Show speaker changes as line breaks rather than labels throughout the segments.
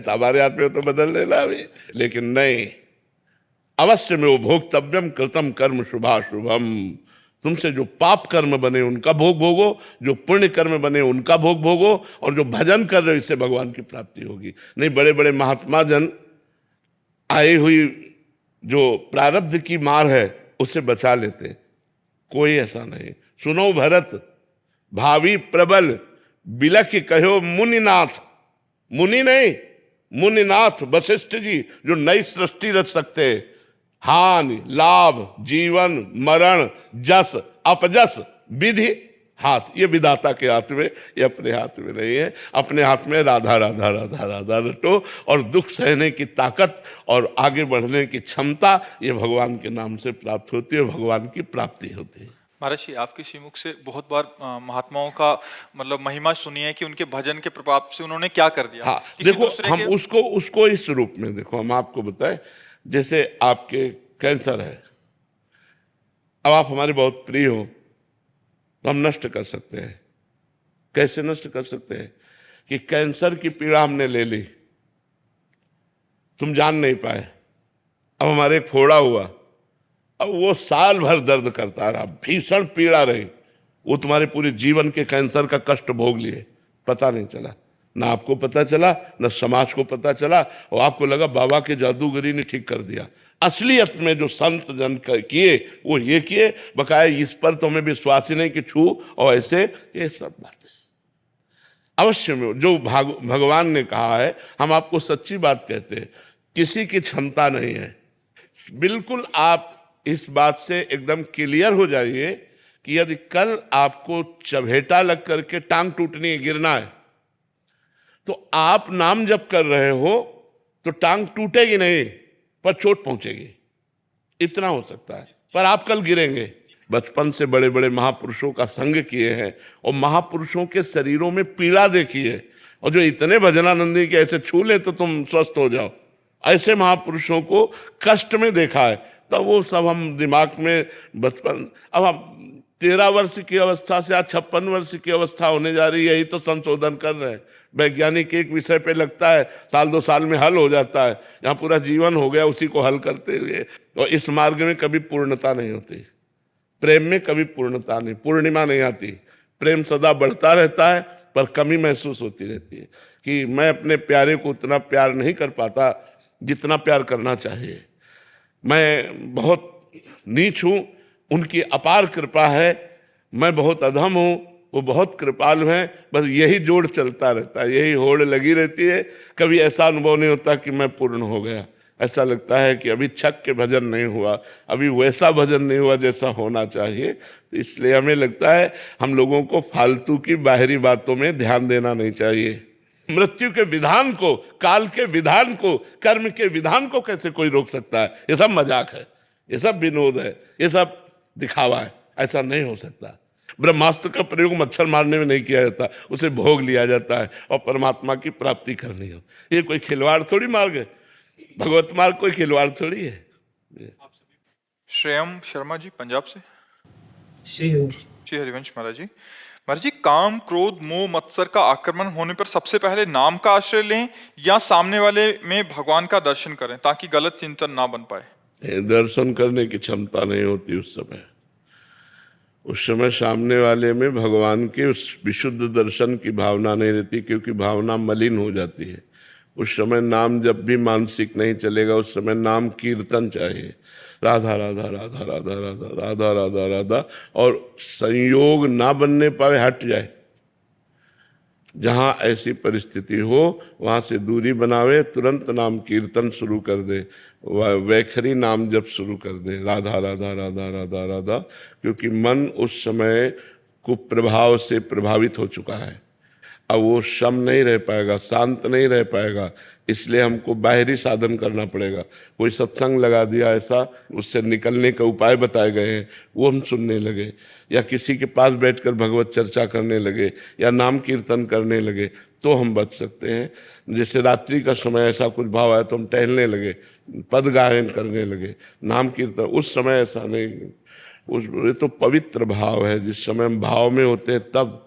हमारे हाथ में तो बदल लेना अभी, लेकिन नहीं, अवश्य में वो भोक्तव्यम कृतम कर्म शुभाशुभम। तुमसे जो पाप कर्म बने उनका भोग भोगो, जो पुण्य कर्म बने उनका भोग भोगो, और जो भजन कर रहे हो इससे भगवान की प्राप्ति होगी। नहीं, बड़े बड़े महात्मा जन आई हुई जो प्रारब्ध की मार है उससे बचा लेते, कोई ऐसा नहीं। सुनो भरत भावी प्रबल बिलख कहो मुनिनाथ, मुनि नहीं मुनिनाथ वशिष्ठ जी जो नई सृष्टि रच सकते। हानि लाभ जीवन मरण जस अपजस विधि हाथ, ये विधाता के हाथ में, ये अपने हाथ में नहीं है। अपने हाथ में राधा राधा राधा राधा रटो, और दुख सहने की ताकत और आगे बढ़ने की क्षमता ये भगवान के नाम से प्राप्त होती है, भगवान की प्राप्ति होती है।
महाराज जी, आपके श्रीमुख से बहुत बार महात्माओं का मतलब महिमा सुनी है कि उनके भजन के प्रभाव से उन्होंने क्या कर दिया।
हाँ, देखो हम उसको इस रूप में देखो, हम आपको बताएं, जैसे आपके कैंसर है, अब आप हमारे बहुत प्रिय हो तो हम नष्ट कर सकते हैं। कैसे नष्ट कर सकते हैं कि कैंसर की पीड़ा हमने ले ली, तुम जान नहीं पाए, अब हमारे एक फोड़ा हुआ, अब वो साल भर दर्द करता रहा, भीषण पीड़ा रही, वो तुम्हारे पूरे जीवन के कैंसर का कष्ट भोग लिए, पता नहीं चला, ना आपको पता चला ना समाज को पता चला, और आपको लगा बाबा के जादूगरी ने ठीक कर दिया। असलियत में जो संत जन किए वो ये किए, बकाया इस पर तो हमें विश्वास ही नहीं कि छू और ऐसे, ये सब बातें अवश्य में जो भगवान ने कहा है, हम आपको सच्ची बात कहते हैं, किसी की क्षमता नहीं है। बिल्कुल आप इस बात से एकदम क्लियर हो जाइए कि यदि कल आपको चबेटा लग करके टांग टूटनी है, गिरना है, तो आप नाम जप कर रहे हो तो टांग टूटेगी नहीं पर चोट पहुंचेगी, इतना हो सकता है, पर आप कल गिरेंगे। बचपन से बड़े बड़े महापुरुषों का संग किए हैं और महापुरुषों के शरीरों में पीड़ा देखी है, और जो इतने भजनानंदी के ऐसे छू ले तो तुम स्वस्थ हो जाओ, ऐसे महापुरुषों को कष्ट में देखा है। तब वो सब हम दिमाग में बचपन, अब हम 13 वर्ष की अवस्था से आज 56 वर्ष की अवस्था होने जा रही है, यही तो संशोधन कर रहे हैं। वैज्ञानिक एक विषय पे लगता है 1-2 साल में हल हो जाता है, यहाँ पूरा जीवन हो गया उसी को हल करते हुए। और इस मार्ग में कभी पूर्णता नहीं होती, प्रेम में कभी पूर्णता नहीं, पूर्णिमा नहीं आती। प्रेम सदा बढ़ता रहता है पर कमी महसूस होती रहती है कि मैं अपने प्यारे को उतना प्यार नहीं कर पाता जितना प्यार करना चाहिए। मैं बहुत नीच हूँ, उनकी अपार कृपा है, मैं बहुत अधम हूँ, वो बहुत कृपालु हैं। बस यही जोड़ चलता रहता है, यही होड़ लगी रहती है। कभी ऐसा अनुभव नहीं होता कि मैं पूर्ण हो गया, ऐसा लगता है कि अभी छक के भजन नहीं हुआ, अभी वैसा भजन नहीं हुआ जैसा होना चाहिए। तो इसलिए हमें लगता है हम लोगों को फालतू की बाहरी बातों में ध्यान देना नहीं चाहिए। मृत्यु के विधान को, काल के विधान को, कर्म के विधान को कैसे कोई रोक सकता है? ये सब मजाक है, ये सब विनोद है, ये सब दिखावा है, ऐसा नहीं हो सकता। ब्रह्मास्त्र का प्रयोग मच्छर मारने में नहीं किया जाता, उसे भोग लिया जाता है और परमात्मा की प्राप्ति करनी हो। ये कोई खिलवाड़ थोड़ी मार्ग है, भगवत मार्ग कोई खिलवाड़ थोड़ी है।
श्रेयम शर्मा जी पंजाब से।
श्री
हरिवंश महाराज जी, महाराज जी, काम क्रोध मोह मत्सर का आक्रमण होने पर सबसे पहले नाम का आश्रय लें या सामने वाले में भगवान का दर्शन करें ताकि गलत चिंतन ना बन पाए?
दर्शन करने की क्षमता नहीं होती उस समय सामने वाले में भगवान के उस विशुद्ध दर्शन की भावना नहीं रहती, क्योंकि भावना मलिन हो जाती है। उस समय नाम जब भी मानसिक नहीं चलेगा, उस समय नाम कीर्तन चाहिए, राधा राधा राधा राधा राधा राधा राधा राधा, और संयोग ना बनने पाए हट जाए। जहाँ ऐसी परिस्थिति हो वहाँ से दूरी बनावे, तुरंत नाम कीर्तन शुरू कर दे, वैखरी नाम जब शुरू कर दे, राधा राधा राधा राधा राधा, क्योंकि मन उस समय कुप्रभाव से प्रभावित हो चुका है। अब वो शम नहीं रह पाएगा, शांत नहीं रह पाएगा, इसलिए हमको बाहरी साधन करना पड़ेगा। कोई सत्संग लगा दिया ऐसा, उससे निकलने का उपाय बताए गए हैं, वो हम सुनने लगे, या किसी के पास बैठकर भगवत चर्चा करने लगे या नाम कीर्तन करने लगे तो हम बच सकते हैं। जैसे रात्रि का समय ऐसा कुछ भाव आया तो हम टहलने लगे, पद गायन करने लगे, नाम कीर्तन, उस समय ऐसा नहीं। ये तो पवित्र भाव है, जिस समय हम भाव में होते हैं तब।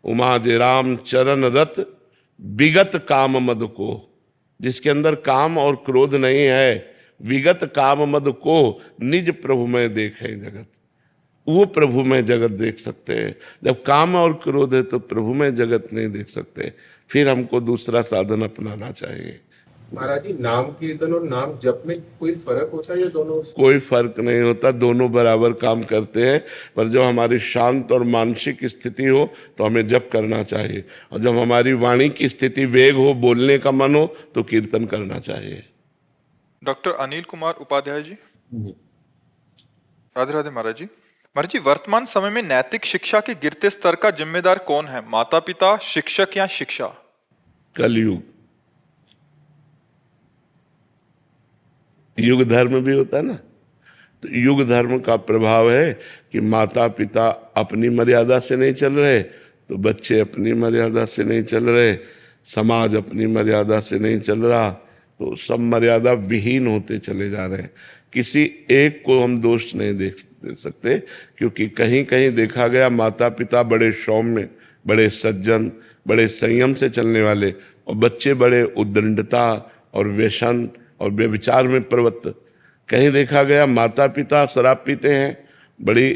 उमा जे राम चरण रत विगत काम मद को, जिसके अंदर काम और क्रोध नहीं है, विगत काम मद को निज प्रभु में देखे जगत, वो प्रभु में जगत देख सकते हैं। जब काम और क्रोध है तो प्रभु में जगत नहीं देख सकते, फिर हमको दूसरा साधन अपनाना चाहिए।
महाराज जी, नाम कीर्तन और नाम जप में कोई फर्क होता है या दोनों?
कोई फर्क नहीं होता, दोनों बराबर काम करते हैं। पर जब हमारी शांत और मानसिक स्थिति हो तो हमें जप करना चाहिए, और जब हमारी वाणी की स्थिति वेग हो, बोलने का मन हो, तो कीर्तन करना चाहिए।
डॉक्टर अनिल कुमार उपाध्याय जी। राधे राधे महाराज जी। महाराज जी, वर्तमान समय में नैतिक शिक्षा के गिरते स्तर का जिम्मेदार कौन है, माता पिता, शिक्षक या शिक्षा?
कलयुग। युग धर्म भी होता है ना, तो युग धर्म का प्रभाव है कि माता पिता अपनी मर्यादा से नहीं चल रहे तो बच्चे अपनी मर्यादा से नहीं चल रहे, समाज अपनी मर्यादा से नहीं चल रहा, तो सब मर्यादा विहीन होते चले जा रहे हैं। किसी एक को हम दोष नहीं दे सकते, क्योंकि कहीं कहीं देखा गया माता पिता बड़े सौम्य, बड़े सज्जन, बड़े संयम से चलने वाले, और बच्चे बड़े उद्दंडता और व्यसन और व्यभिचार में प्रवृत्त। कहीं देखा गया माता पिता शराब पीते हैं, बड़ी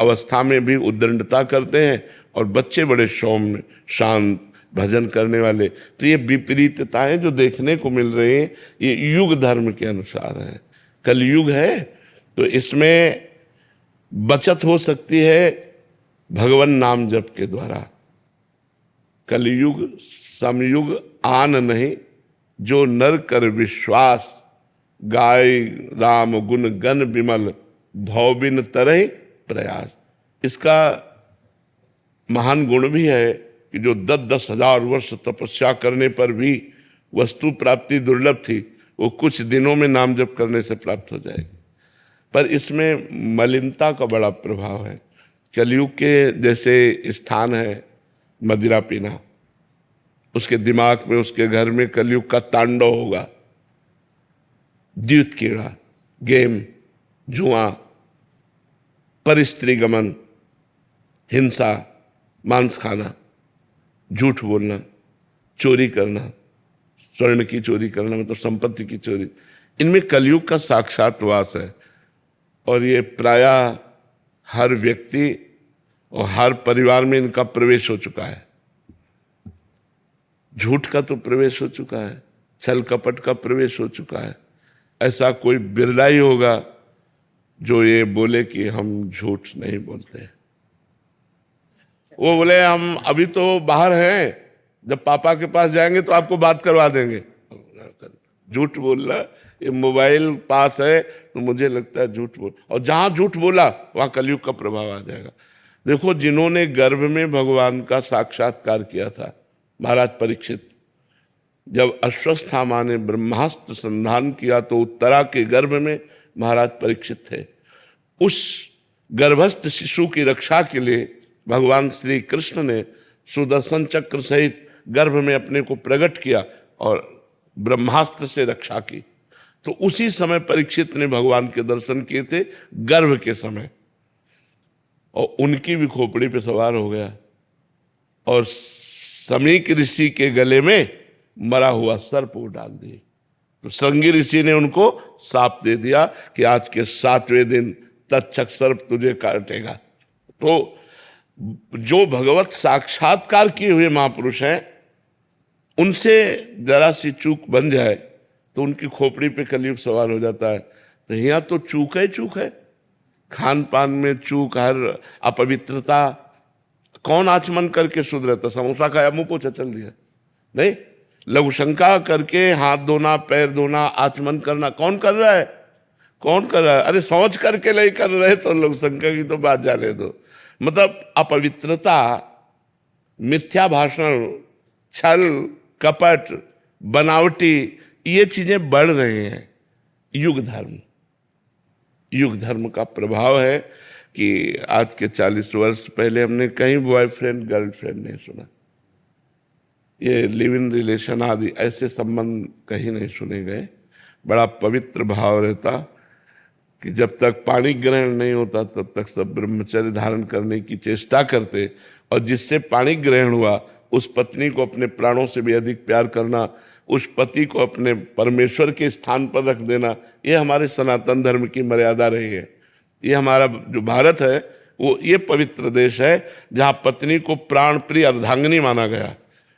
अवस्था में भी उद्दंडता करते हैं, और बच्चे बड़े सौम्य, शांत, भजन करने वाले। तो ये विपरीतताएं जो देखने को मिल रही हैं, ये युग धर्म के अनुसार है। कलयुग है तो इसमें बचत हो सकती है भगवान नाम जप के द्वारा। कलयुग समयुग आन नहीं, जो नर कर विश्वास, गाय राम गुण गण विमल, भव बिन तरह प्रयास। इसका महान गुण भी है कि जो 10-10 हजार वर्ष तपस्या करने पर भी वस्तु प्राप्ति दुर्लभ थी, वो कुछ दिनों में नाम जप करने से प्राप्त हो जाएगी। पर इसमें मलिनता का बड़ा प्रभाव है। कलयुग के जैसे स्थान है मदिरा पीना, उसके दिमाग में, उसके घर में कलयुग का तांडव होगा। द्यूत कीड़ा, गेम, जुआ, परिस्त्री गमन, हिंसा, मांस खाना, झूठ बोलना, चोरी करना, स्वर्ण की चोरी करना मतलब संपत्ति की चोरी, इनमें कलयुग का साक्षात वास है। और ये प्रायः हर व्यक्ति और हर परिवार में इनका प्रवेश हो चुका है। झूठ का तो प्रवेश हो चुका है, छल कपट का प्रवेश हो चुका है। ऐसा कोई बिरला ही होगा जो ये बोले कि हम झूठ नहीं बोलते। वो बोले हम अभी तो बाहर हैं, जब पापा के पास जाएंगे तो आपको बात करवा देंगे। झूठ बोलना, ये मोबाइल पास है तो मुझे लगता है झूठ बोल, और जहां झूठ बोला वहां कलयुग का प्रभाव आ जाएगा। देखो, जिन्होंने गर्भ में भगवान का साक्षात्कार किया था, महाराज परीक्षित, जब अश्वस्थामा ने ब्रह्मास्त्र संधान किया तो उत्तरा के गर्भ में महाराज परीक्षित थे। उस गर्भस्थ शिशु की रक्षा के लिए भगवान श्री कृष्ण ने सुदर्शन चक्र सहित गर्भ में अपने को प्रकट किया और ब्रह्मास्त्र से रक्षा की। तो उसी समय परीक्षित ने भगवान के दर्शन किए थे गर्भ के समय, और उनकी भी खोपड़ी पे सवार हो गया और समीक ऋषि के गले में मरा हुआ सर्प वो डाल दिए। तो श्रृंगी ऋषि ने उनको शाप दे दिया कि आज के 7वें दिन तक्षक सर्प तुझे काटेगा। तो जो भगवत साक्षात्कार किए हुए महापुरुष हैं, उनसे जरा सी चूक बन जाए तो उनकी खोपड़ी पे कलयुग सवार हो जाता है। तो यहाँ तो चूक है, खान पान में चूक, हर अपवित्रता। कौन आचमन करके शुद्ध रहता? समोसा खाया मुंह पोछा चल दिया? नहीं, लघुशंका करके हाथ धोना, पैर धोना, आचमन करना कौन कर रहा है? कौन कर रहा है? अरे सोच करके नहीं कर रहे तो लघुशंका की तो बात जाने दो। मतलब अपवित्रता, मिथ्या भाषण, छल कपट, बनावटी, ये चीजें बढ़ रही हैं। युग धर्म का प्रभाव है कि आज के 40 वर्ष पहले हमने कहीं बॉयफ्रेंड गर्लफ्रेंड नहीं सुना, ये लिव इन रिलेशन आदि ऐसे संबंध कहीं नहीं सुने गए। बड़ा पवित्र भाव रहता कि जब तक पाणी ग्रहण नहीं होता तब तक सब ब्रह्मचर्य धारण करने की चेष्टा करते, और जिससे पाणी ग्रहण हुआ उस पत्नी को अपने प्राणों से भी अधिक प्यार करना, उस पति को अपने परमेश्वर के स्थान पर रख देना, ये हमारे सनातन धर्म की मर्यादा रही है। ये हमारा जो भारत है वो ये पवित्र देश है जहाँ पत्नी को प्राण प्रिय अर्धांगिनी माना गया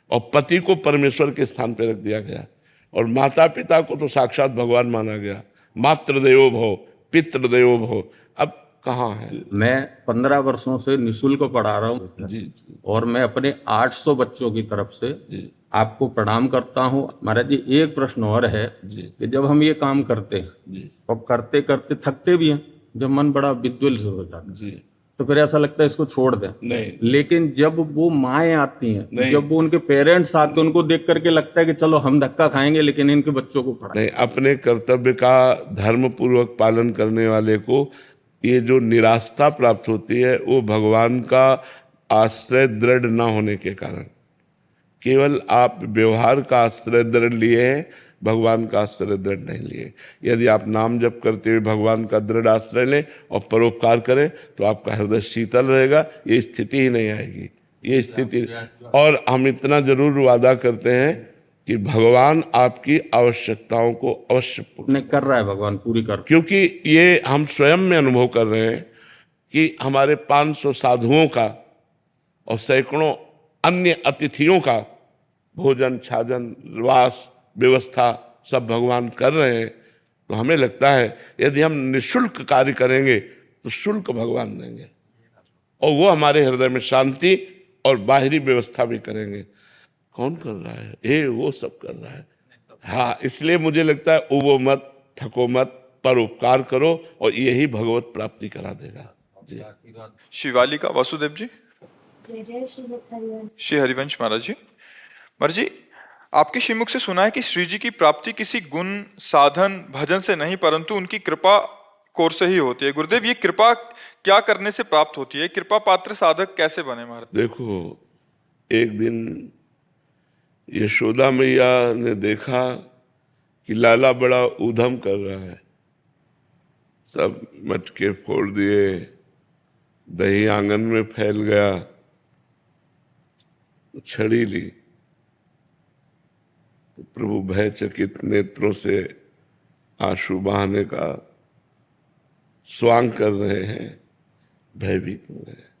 और पति को परमेश्वर के स्थान पर रख दिया गया, और माता पिता को तो साक्षात भगवान माना गया। मातृदेवो भव पितृदेवो भव। अब कहाँ है?
मैं 15 वर्षों से निशुल्क पढ़ा रहा हूँ
जी जी
और मैं अपने 800 बच्चों की तरफ से आपको प्रणाम करता हूँ। महाराज जी, एक प्रश्न और है कि जब हम ये काम करते हैं और करते करते थकते भी हैं, जब मन बड़ा विद्वल हो जाता है
जी,
तो फिर ऐसा लगता है इसको छोड़ दें।
नहीं
लेकिन जब वो माएँ आती हैं,
नहीं।
जब वो उनके पेरेंट्स आते हैं, उनको देख करके लगता है कि चलो हम धक्का खाएंगे लेकिन इनके बच्चों को पढ़ाएं।
नहीं, अपने कर्तव्य का धर्म पूर्वक पालन करने वाले को ये जो निराशा प्राप्त होती है वो भगवान का आश्रय दृढ़ ना होने के कारण। केवल आप व्यवहार का आश्रय दृढ़ लिए हैं, भगवान का आश्रय दृढ़ नहीं लिए। यदि आप नाम जप करते हुए भगवान का दृढ़ आश्रय लें और परोपकार करें तो आपका हृदय शीतल रहेगा, ये स्थिति ही नहीं आएगी, ये स्थिति। और हम इतना जरूर वादा करते हैं कि भगवान आपकी आवश्यकताओं को अवश्य पूर्ण
नहीं कर रहा है, भगवान पूरी कर।
क्योंकि ये हम स्वयं में अनुभव कर रहे हैं कि हमारे 500 साधुओं का और सैकड़ों अन्य अतिथियों का भोजन छाजन वास व्यवस्था सब भगवान कर रहे हैं। तो हमें लगता है यदि हम निःशुल्क कार्य करेंगे तो शुल्क भगवान देंगे और वो हमारे हृदय में शांति और बाहरी व्यवस्था भी करेंगे। कौन कर रहा है? ये वो सब कर रहा है। हाँ, इसलिए मुझे लगता है उबो मत, थको मत, परोपकार करो और यही भगवत प्राप्ति करा देगा। जी।
शिवालिका वासुदेव जी।
जय जय श्री हरिवंश।
श्री हरिवंश महाराज जी। महाराज जी, आपके श्रीमुख से सुना है कि श्री जी की प्राप्ति किसी गुण साधन भजन से नहीं परंतु उनकी कृपा कोर से ही होती है। गुरुदेव, ये कृपा क्या करने से प्राप्त होती है? कृपा पात्र साधक कैसे बने महाराज?
देखो, एक दिन यशोदा मैया ने देखा कि लाला बड़ा ऊधम कर रहा है, सब मटके फोड़ दिए, दही आंगन में फैल गया, तो छड़ी ली। तो प्रभु भयचकित नेत्रों से आंसू बहाने का स्वांग कर रहे हैं, भयभीत हो रहे हैं।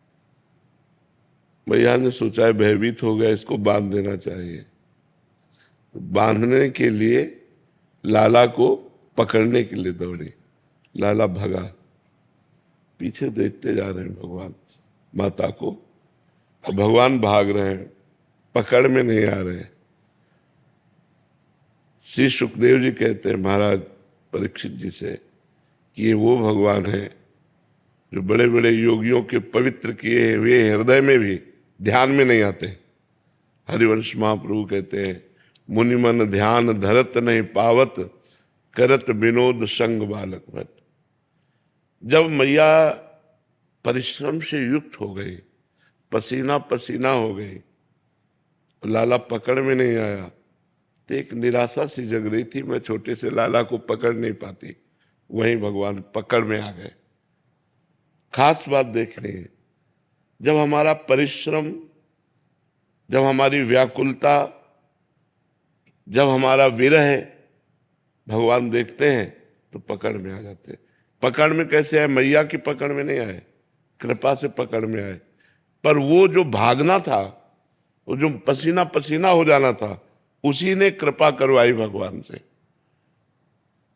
मैया ने सोचा है भयभीत हो गया, इसको बांध देना चाहिए। बांधने के लिए लाला को पकड़ने के लिए दौड़ी। लाला भगा, पीछे देखते जा रहे हैं भगवान माता को, और भगवान भाग रहे हैं, पकड़ में नहीं आ रहे। श्री सुखदेव जी कहते हैं महाराज परीक्षित जी से कि ये वो भगवान है जो बड़े बड़े योगियों के पवित्र किए हुए हृदय में भी ध्यान में नहीं आते। हरिवंश महाप्रभु कहते हैं मुनि मन ध्यान धरत नहीं पावत, करत विनोद संग बालक भट। जब मैया परिश्रम से युक्त हो गई, पसीना पसीना हो गई, लाला पकड़ में नहीं आया, तो एक निराशा सी जग रही थी, मैं छोटे से लाला को पकड़ नहीं पाती। वहीं भगवान पकड़ में आ गए। खास बात देखनी है, जब हमारा परिश्रम, जब हमारी व्याकुलता, जब हमारा विरह भगवान देखते हैं तो पकड़ में आ जाते हैं। पकड़ में कैसे आए? मैया की पकड़ में नहीं आए, कृपा से पकड़ में आए। पर वो जो भागना था, वो जो पसीना पसीना हो जाना था, उसी ने कृपा करवाई भगवान से।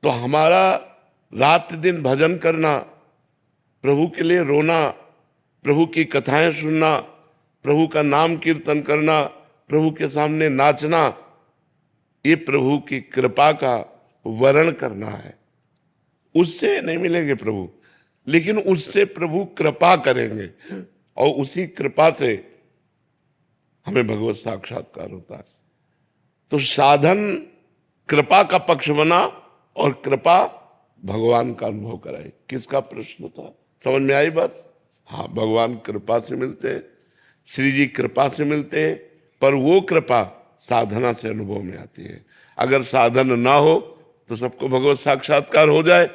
तो हमारा रात दिन भजन करना, प्रभु के लिए रोना, प्रभु की कथाएं सुनना, प्रभु का नाम कीर्तन करना, प्रभु के सामने नाचना, ये प्रभु की कृपा का वर्ण करना है। उससे नहीं मिलेंगे प्रभु, लेकिन उससे प्रभु कृपा करेंगे और उसी कृपा से हमें भगवत साक्षात्कार होता है। तो साधन कृपा का पक्ष बना और कृपा भगवान का अनुभव कराई। किसका प्रश्न था? समझ में आई बात? हाँ, भगवान कृपा से मिलते हैं, श्री जी कृपा से मिलते हैं, पर वो कृपा साधना से अनुभव में आती है। अगर साधन ना हो तो सबको भगवत साक्षात्कार हो जाए,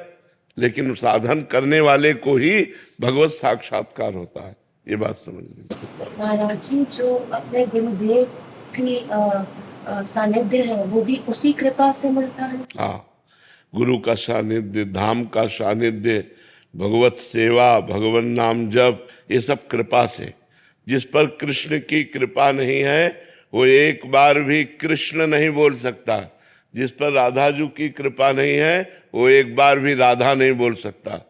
लेकिन साधन करने वाले को ही भगवत साक्षात्कार होता है। ये बात समझ लीजिए।
महाराज जी, जो अपने गुरुदेव की सानिध्य है वो भी उसी कृपा से मिलता है।
हाँ, गुरु का सानिध्य, धाम का सानिध्य, भगवत सेवा, भगवान नाम जप, ये सब कृपा से। जिस पर कृष्ण की कृपा नहीं है वो एक बार भी कृष्ण नहीं बोल सकता। जिस पर राधा जी की कृपा नहीं है वो एक बार भी राधा नहीं बोल सकता।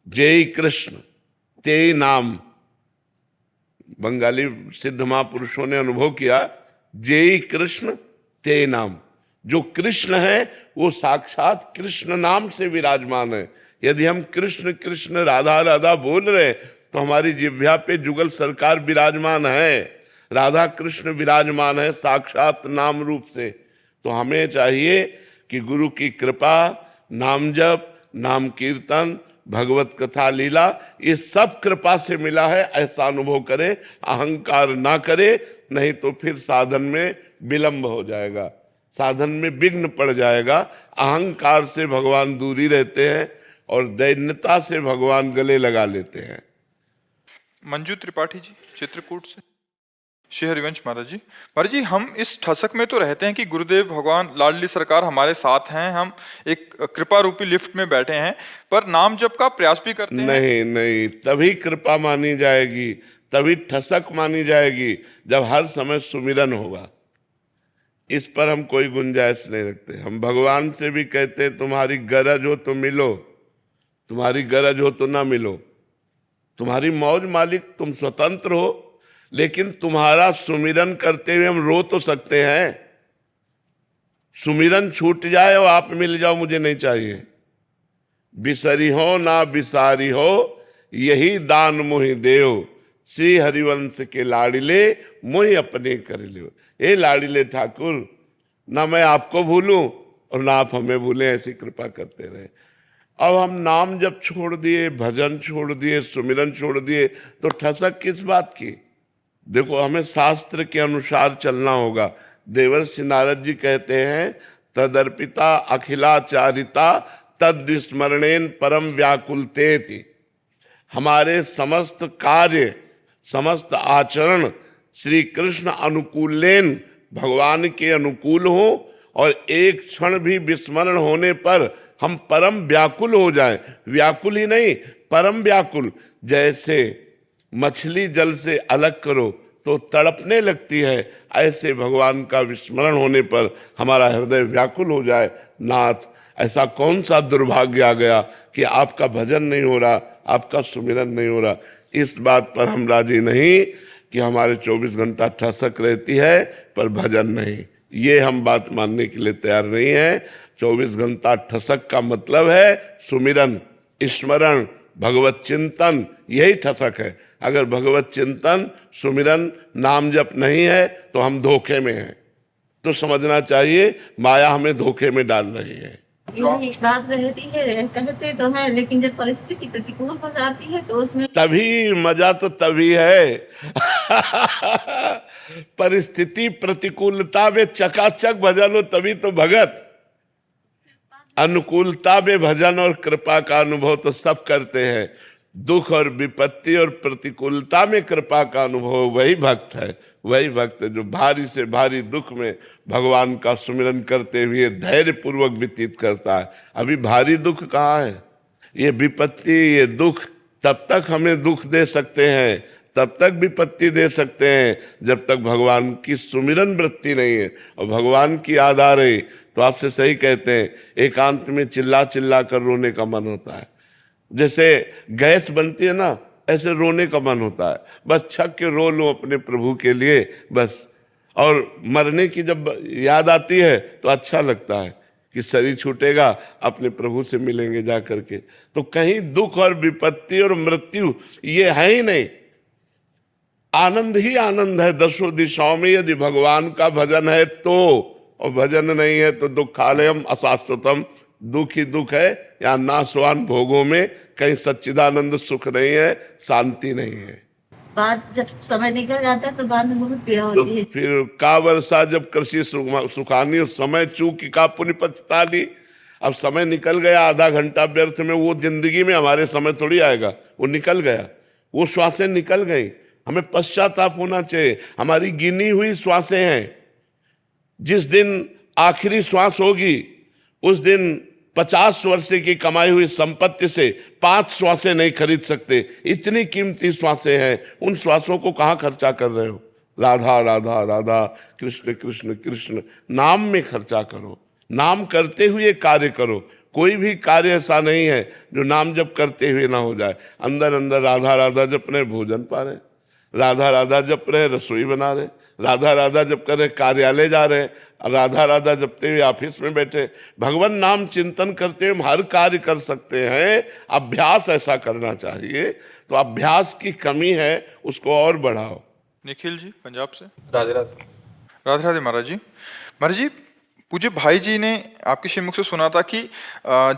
जय कृष्ण ते नाम, बंगाली सिद्ध महापुरुषों ने अनुभव किया, जय कृष्ण ते नाम। जो कृष्ण है वो साक्षात कृष्ण नाम से विराजमान है। यदि हम कृष्ण कृष्ण राधा राधा बोल रहे तो हमारी जिह्वा पे जुगल सरकार विराजमान है, राधा कृष्ण विराजमान है साक्षात नाम रूप से। तो हमें चाहिए कि गुरु की कृपा, नाम जप, नाम कीर्तन, भगवत कथा, लीला, ये सब कृपा से मिला है, ऐसा अनुभव करे, अहंकार ना करे, नहीं तो फिर साधन में विलंब हो जाएगा, साधन में विघ्न पड़ जाएगा। अहंकार से भगवान दूरी रहते हैं और दैन्यता से भगवान गले लगा लेते हैं।
मंजू त्रिपाठी जी चित्रकूट से। श्री हरिवंश महाराज जी, महाराज जी हम इस ठसक में तो रहते हैं कि गुरुदेव भगवान लाडली सरकार हमारे साथ हैं, हम एक कृपा रूपी लिफ्ट में बैठे हैं, पर नाम जप का प्रयास भी करते हैं।
नहीं नहीं, तभी कृपा मानी जाएगी, तभी ठसक मानी जाएगी जब हर समय सुमिरन होगा। इस पर हम कोई गुंजाइश नहीं रखते। हम भगवान से भी कहते हैं तुम्हारी गरज हो तो मिलो, तुम्हारी गरज हो तो ना मिलो, तुम्हारी मौज मालिक, तुम स्वतंत्र हो, लेकिन तुम्हारा सुमिरन करते हुए हम रो तो सकते हैं। सुमिरन छूट जाए और आप मिल जाओ मुझे नहीं चाहिए। बिसरी हो ना बिसारी हो यही दान मोहि देव, श्री हरिवंश के लाडिले मोहि अपने कर लियो। ए लाडिले ठाकुर, ना मैं आपको भूलूं और ना आप हमें भूलें, ऐसी कृपा करते रहे। अब हम नाम जब छोड़ दिए, भजन छोड़ दिए, सुमिरन छोड़ दिए, तो ठसक किस बात की? देखो, हमें शास्त्र के अनुसार चलना होगा। देवर्षि नारद जी कहते हैं, तदर्पिता अखिलाचारिता तद स्मरणेन परम व्याकुलतेति। हमारे समस्त कार्य, समस्त आचरण श्री कृष्ण अनुकूलेन, भगवान के अनुकूल हो, और एक क्षण भी विस्मरण होने पर हम परम व्याकुल हो जाएं। व्याकुल ही नहीं, परम व्याकुल। जैसे मछली जल से अलग करो तो तड़पने लगती है, ऐसे भगवान का विस्मरण होने पर हमारा हृदय व्याकुल हो जाए। नाथ, ऐसा कौन सा दुर्भाग्य आ गया कि आपका भजन नहीं हो रहा, आपका सुमिरन नहीं हो रहा। इस बात पर हम राजी नहीं कि हमारे 24 घंटा ठसक रहती है पर भजन नहीं। ये हम बात मानने के लिए तैयार नहीं है। 24 घंटा ठसक का मतलब है सुमिरन, स्मरण, भगवत चिंतन, यही ठसक है। अगर भगवत चिंतन, सुमिरन, नाम जप नहीं है तो हम धोखे में हैं। तो समझना चाहिए माया हमें धोखे में डाल रही है।
यही बात रहती है, कहते तो हैं, लेकिन जब परिस्थिति प्रतिकूल हो जाती है तो उसमें
तभी मजा तो तभी है। परिस्थिति प्रतिकूलता में चकाचक भजन हो तभी तो भगत। अनुकूलता में भजन और कृपा का अनुभव तो सब करते हैं। दुख और विपत्ति और प्रतिकूलता में कृपा का अनुभव वही भक्त है। वही भक्त जो भारी से भारी दुख में भगवान का सुमिरन करते हुए धैर्य पूर्वक व्यतीत करता है। अभी भारी दुख कहाँ है? ये विपत्ति, ये दुख तब तक हमें दुख दे सकते हैं, तब तक विपत्ति दे सकते हैं जब तक भगवान की सुमिरन वृत्ति नहीं है और भगवान की याद आ रही। तो आपसे सही कहते हैं, एकांत में चिल्ला चिल्ला कर रोने का मन होता है। जैसे गैस बनती है ना, ऐसे रोने का मन होता है। बस छक के रो लो अपने प्रभु के लिए बस। और मरने की जब याद आती है तो अच्छा लगता है कि शरीर छूटेगा, अपने प्रभु से मिलेंगे जा करके। तो कहीं दुख और विपत्ति और मृत्यु ये है ही नहीं, आनंद ही आनंद है। दसों दिशाओं में यदि भगवान का भजन है तो, और भजन नहीं है तो दुखालयम अशाश्वतम, दुख ही दुख है। या नाशवान भोगों में कहीं सच्चिदानंद सुख नहीं है, शांति नहीं है।
बाद जब समय निकल जाता है तो बाद में बहुत पीड़ा
तो
होती है।
फिर का वर्षा जब कृषि सुखानी, उस समय चूक का पुण्य पछतानी। अब समय निकल गया, आधा घंटा व्यर्थ में, वो जिंदगी में हमारे समय थोड़ी आएगा, वो निकल गया, वो श्वासें निकल गई। हमें पश्चाताप होना चाहिए। हमारी गिनी हुई श्वासें हैं, जिस दिन आखिरी श्वास होगी उस दिन 50 वर्ष की कमाई हुई संपत्ति से 5 श्वासें नहीं खरीद सकते। इतनी कीमती श्वासें हैं, उन श्वासों को कहाँ खर्चा कर रहे हो? राधा राधा राधा, कृष्ण कृष्ण कृष्ण, नाम में खर्चा करो, नाम करते हुए कार्य करो। कोई भी कार्य ऐसा नहीं है जो नाम जप करते हुए ना हो जाए। अंदर अंदर राधा राधा जप रहे, भोजन पा रहे, राधा राधा जप रहे, रसोई बना रहे, राधा राधा जप कर रहे, कार्यालय जा रहे, राधा राधा जपते हुए ऑफिस में बैठे। भगवान नाम चिंतन करते हुए हम हर कार्य कर सकते हैं। अभ्यास ऐसा करना चाहिए। तो अभ्यास की कमी है, उसको और बढ़ाओ।
निखिल जी पंजाब से।
राधे राधे।
राधे राधे महाराज जी। महाराज जी, पूज्य भाई जी ने आपके श्रीमुख से सुना था कि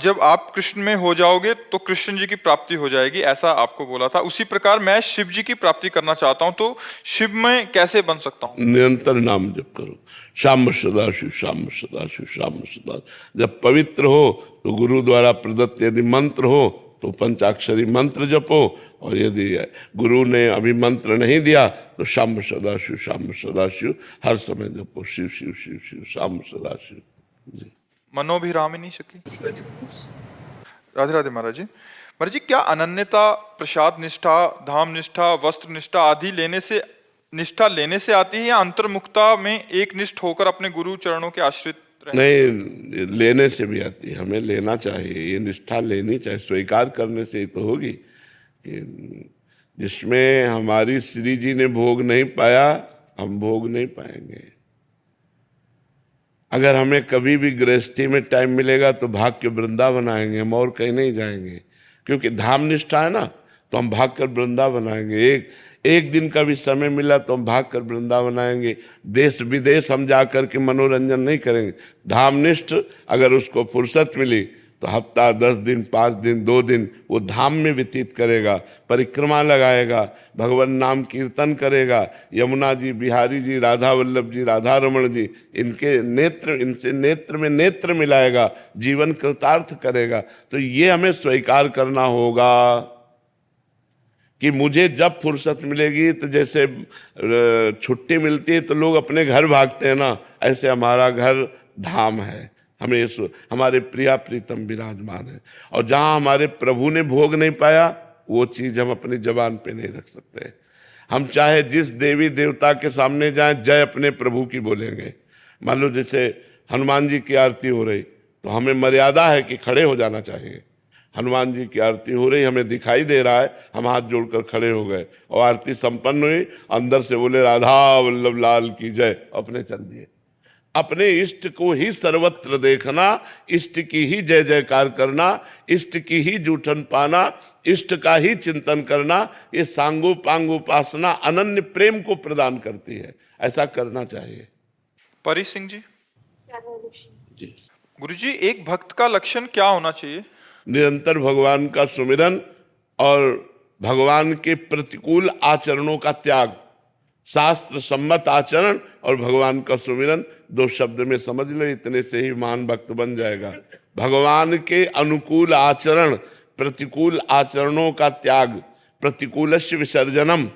जब आप कृष्ण में हो जाओगे तो कृष्ण जी की प्राप्ति हो जाएगी, ऐसा आपको बोला था। उसी प्रकार मैं शिव जी की प्राप्ति करना चाहता हूं, तो शिव में कैसे बन सकता हूं?
निरंतर नाम जप करो, श्याम सदाशिव श्याम सदाशिव श्याम सदा। जब पवित्र हो तो गुरु द्वारा प्रदत्त यदि मंत्र हो तो पंचाक्षरी मंत्र जपो, और यदि गुरु ने अभी मंत्र नहीं दिया तो श्याम सदाशिव हर समय जपो। शिव शिव शिव शिव श्याम सदाशिव जी।
मनोभिरामिनी सखी। राधे राधे महाराज जी। महाराज जी, क्या अनन्यता प्रसाद निष्ठा, धाम निष्ठा, वस्त्र निष्ठा आदि निष्ठा लेने से आती है, या अंतर्मुखता में एक निष्ठ होकर अपने गुरु चरणों के आश्रित?
नहीं, लेने से भी आती है, हमें लेना चाहिए। ये निष्ठा लेनी चाहिए, स्वीकार करने से ही तो होगी। कि जिसमें हमारी श्री जी ने भोग नहीं पाया, हम भोग नहीं पाएंगे। अगर हमें कभी भी गृहस्थी में टाइम मिलेगा तो भाग के वृंदावन आएंगे, हम और कहीं नहीं जाएंगे। क्योंकि धाम निष्ठा है ना, तो हम भाग कर वृंदावन आएंगे। एक दिन का भी समय मिला तो हम भाग कर वृंदावन आएंगे। देश विदेश हम जाकर के मनोरंजन नहीं करेंगे। धामनिष्ठ अगर उसको फुर्सत मिली तो हफ्ता, 10 दिन, 5 दिन, 2 दिन वो धाम में व्यतीत करेगा, परिक्रमा लगाएगा, भगवान नाम कीर्तन करेगा। यमुना जी, बिहारी जी, राधा वल्लभ जी, राधा रमण जी, इनसे नेत्र में नेत्र मिलाएगा, जीवन कृतार्थ करेगा। तो ये हमें स्वीकार करना होगा कि मुझे जब फुर्सत मिलेगी, तो जैसे छुट्टी मिलती है तो लोग अपने घर भागते हैं ना, ऐसे हमारा घर धाम है। हमें हमारे प्रिया प्रीतम विराजमान है, और जहाँ हमारे प्रभु ने भोग नहीं पाया वो चीज़ हम अपनी जबान पे नहीं रख सकते। हम चाहे जिस देवी देवता के सामने जाएं, जय अपने प्रभु की बोलेंगे। मान लो जैसे हनुमान जी की आरती हो रही तो हमें मर्यादा है कि खड़े हो जाना चाहिए। हनुमान जी की आरती हो रही, हमें दिखाई दे रहा है, हम हाथ जोड़कर खड़े हो गए और आरती संपन्न हुई, अंदर से बोले राधा वल्लभ लाल की जय, अपने चल दिए। अपने इष्ट को ही सर्वत्र देखना, इष्ट की ही जय जयकार करना, इष्ट की ही जूठन पाना, इष्ट का ही चिंतन करना, ये सांगो पांग उपासना अनन्य प्रेम को प्रदान करती है। ऐसा करना चाहिए।
परी सिंह जी।
जी
गुरुजी, एक भक्त का लक्षण क्या होना चाहिए?
निरंतर भगवान का सुमिरन और भगवान के प्रतिकूल आचरणों का त्याग। शास्त्र सम्मत आचरण और भगवान का सुमिरन, 2 शब्द में समझ लो, इतने से ही महान भक्त बन जाएगा। भगवान के अनुकूल आचरण, प्रतिकूल आचरणों का त्याग, प्रतिकूलस्य विसर्जनम।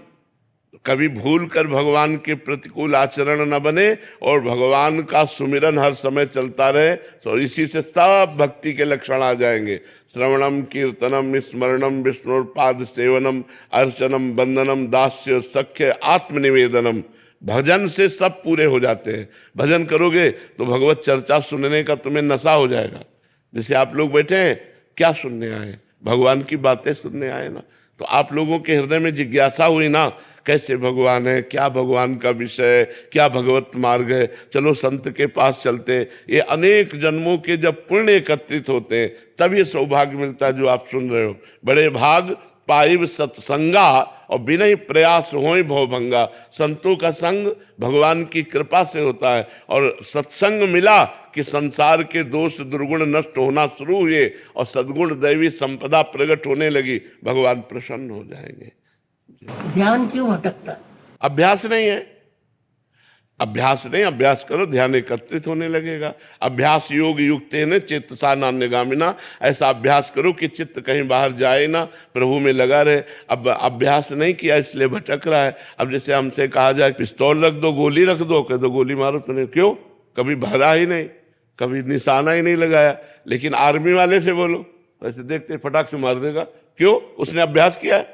कभी भूल कर भगवान के प्रतिकूल आचरण न बने और भगवान का सुमिरन हर समय चलता रहे। तो इसी से सब भक्ति के लक्षण आ जाएंगे। श्रवणम कीर्तनम स्मरणम विष्णुपाद सेवनम अर्चनम वंदनम दास्य सख्य आत्मनिवेदनम। भजन से सब पूरे हो जाते हैं। भजन करोगे तो भगवत चर्चा सुनने का तुम्हें नशा हो जाएगा। जैसे आप लोग बैठे हैं, क्या सुनने आए? भगवान की बातें सुनने आए ना। तो आप लोगों के हृदय में जिज्ञासा हुई ना, कैसे भगवान है, क्या भगवान का विषय, क्या भगवत मार्ग है, चलो संत के पास चलते। ये अनेक जन्मों के जब पुण्य एकत्रित होते हैं तब ये सौभाग्य मिलता है जो आप सुन रहे हो। बड़े भाग पाइब सत्संगा और बिना ही प्रयास होय भवभंगा। संतों का संग भगवान की कृपा से होता है, और सत्संग मिला कि संसार के दोष दुर्गुण नष्ट होना शुरू हुए और सद्गुण दैवी संपदा प्रकट होने लगी। भगवान प्रसन्न हो जाएंगे।
ध्यान क्यों भटकता?
अभ्यास नहीं है। अभ्यास नहीं, अभ्यास करो, ध्यान एकत्रित होने लगेगा। अभ्यास योग युक्तेन चित्तसा नान्यगामिना, ऐसा अभ्यास करो कि चित्त कहीं बाहर जाए ना, प्रभु में लगा रहे। अब अभ्यास नहीं किया इसलिए भटक रहा है। अब जैसे हमसे कहा जाए पिस्तौल रख दो, गोली रख दो, कह दो गोली मारो, तो नहीं, क्यों? कभी भरा ही नहीं, कभी निशाना ही नहीं लगाया। लेकिन आर्मी वाले से बोलो, ऐसे देखते फटाक से मार देगा, क्यों? उसने अभ्यास किया है,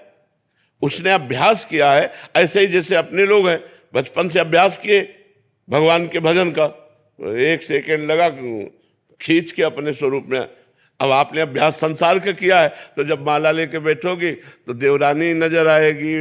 उसने अभ्यास किया है। ऐसे ही जैसे अपने लोग हैं, बचपन से अभ्यास किए भगवान के भजन का, 1 सेकेंड लगा खींच के अपने स्वरूप में। अब आपने अभ्यास संसार का किया है, तो जब माला लेके बैठोगी तो देवरानी नजर आएगी,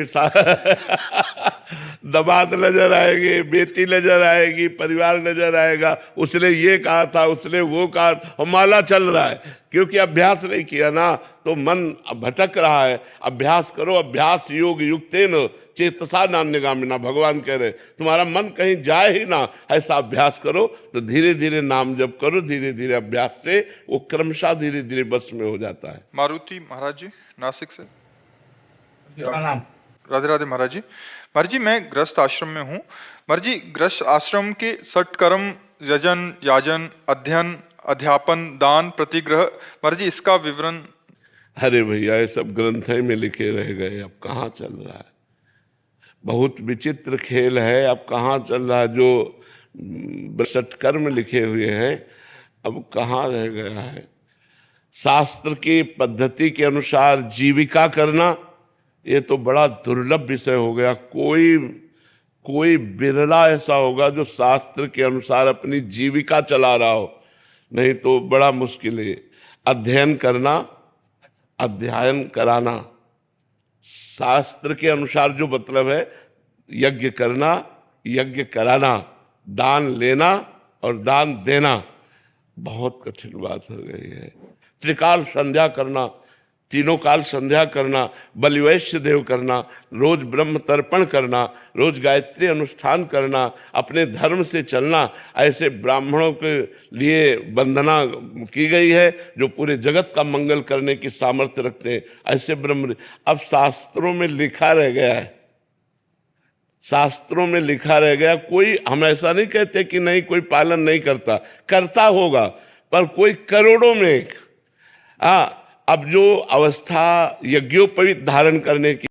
दमाद नजर आएगी, बेटी नजर आएगी, परिवार नजर आएगा। उसने ये कहा था, उसने वो कहा, और माला चल रहा है, क्योंकि अभ्यास नहीं किया ना, तो मन भटक रहा है। अभ्यास करो, अभ्यास योग युक्तेन चेतसा नान्यगामिना, भगवान कह रहे तुम्हारा मन कहीं जाए ही ना, ऐसा अभ्यास करो। तो धीरे धीरे नाम जप करो, धीरे धीरे अभ्यास से वो क्रमशः धीरे धीरे बस में हो जाता है।
मारुति महाराज जी नासिक से।
प्रणाम।
राधे राधे महाराज जी। महाराज जी मैं गृहस्थ आश्रम में हूँ। महाराज जी गृहस्थ आश्रम के सटकर्म, यजन, याजन, अध्ययन, अध्यापन, दान, प्रतिग्रह, महाराज जी इसका विवरण।
अरे भैया ये सब ग्रंथ में लिखे रह गए, अब कहाँ चल रहा है? बहुत विचित्र खेल है, अब कहाँ चल रहा है? जो सटकर्म लिखे हुए हैं अब कहाँ रह गया है? शास्त्र की पद्धति के अनुसार जीविका करना, ये तो बड़ा दुर्लभ विषय हो गया। कोई बिरला ऐसा होगा जो शास्त्र के अनुसार अपनी जीविका चला रहा हो, नहीं तो बड़ा मुश्किल है। अध्ययन करना, अध्ययन कराना, शास्त्र के अनुसार जो मतलब है, यज्ञ करना, यज्ञ कराना, दान लेना और दान देना, बहुत कठिन बात हो गई है। त्रिकाल संध्या करना, तीनों काल संध्या करना, बलिवैश्य देव करना, रोज ब्रह्म तर्पण करना, रोज गायत्री अनुष्ठान करना, अपने धर्म से चलना, ऐसे ब्राह्मणों के लिए वंदना की गई है जो पूरे जगत का मंगल करने की सामर्थ्य रखते हैं, ऐसे ब्रह्म। अब शास्त्रों में लिखा रह गया है, शास्त्रों में लिखा रह गया। कोई, हम ऐसा नहीं कहते कि नहीं कोई पालन नहीं करता, करता होगा, पर कोई करोड़ों में एक। अब जो अवस्था यज्ञोपवीत धारण करने की